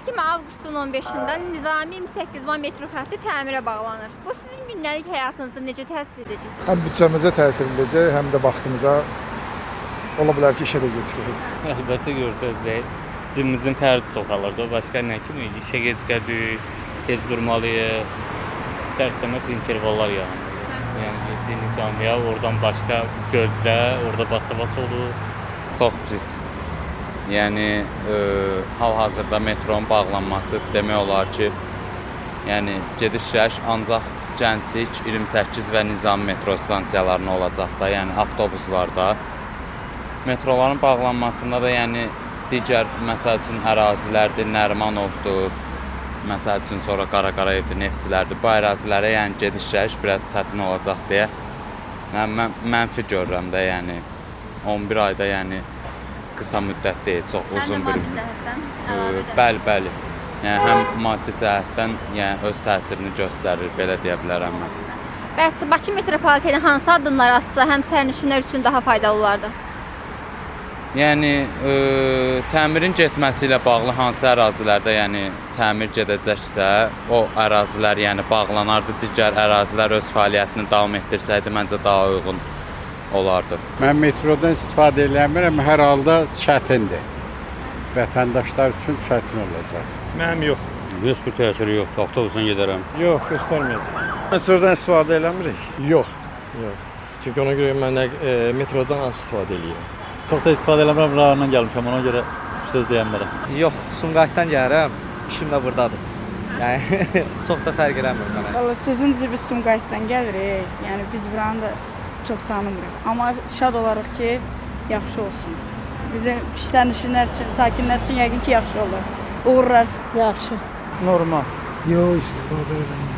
kimi avqustun 15-dən Nizami 28 metro xətti təmirə bağlanır. Bu sizin gündəlik həyatınızda necə təsir edəcək? Həm büdcəmizə təsir edəcək, həm də vaxtımıza ola bilər ki, işə də gecikəcək. Əlbəttə görsəcək. Cibimizin xərci çoxalır da, başqa nə kimi? İşə gecikəcək, tez durmalıyıq, sərsəməz intervallar yaranır. Yəni gecə Nizamiyə, oradan başqa gözlə, orada basa-bas olur. Çox pis. Yəni hal-hazırda metronun bağlanması demək olar ki, yəni gediş-gəliş ancaq Gənclik, 28 və Nizami metro stansiyalarına olacaq da, yəni avtobuslarda. Metroların bağlanmasında da yəni digər məsəl üçün ərazilərdir, Nərimanovdur, məsəl üçün sonra Qaraqarayevdir, Neftçilərdir. Bu ərazilərə yəni gediş-gəliş biraz çətin olacaq deyə mən mənfi görürəm də, yəni 11 ayda yəni qısa müddət deyil, çox uzun bir müddət. Bəli. Yəni həm maddi cəhətdən yəni öz təsirini göstərir, belə deyə bilərəm mən. Bəs Bakı metropoliteni hansı addımlar atsa həm sərnişinlər üçün daha faydalı olardı? Yəni təmirin getməsi ilə bağlı hansı ərazilərdə yəni təmir gedəcəksə, o ərazilər yəni bağlanardı, digər ərazilər öz fəaliyyətini davam etdirsəydi məncə daha uyğun olardı. Mən metrodan istifadə eləmirəm, hər halda çətindir. Vətəndaşlar üçün çətin olacaq. Mənim yox. Heç bir təsiri yoxdur, avtobusdan gedərəm. Yox, göstərməyəcək. Metrodan istifadə eləmirik. Yox. Çünki ona görə mən metrodan az istifadə edirəm. Çox da istifadə eləmirəm, rayondan gəlmişəm, ona görə söz deyəmirəm. Yox, Sumqayıtdan gəlirəm, işim də buradadır. Yəni çox da fərq eləmir mənə. Valla sözünüzü biz Sumqayıtdan gəlirik, yəni biz buranı da çox tanımırıq. Amma şad olarıq ki, yaxşı olsun. Bizim sərnişinlər üçün, sakinlər üçün yəqin ki, yaxşı olur. Uğurlar. Yaxşı. Normal. Yox, istifadə eləmirik.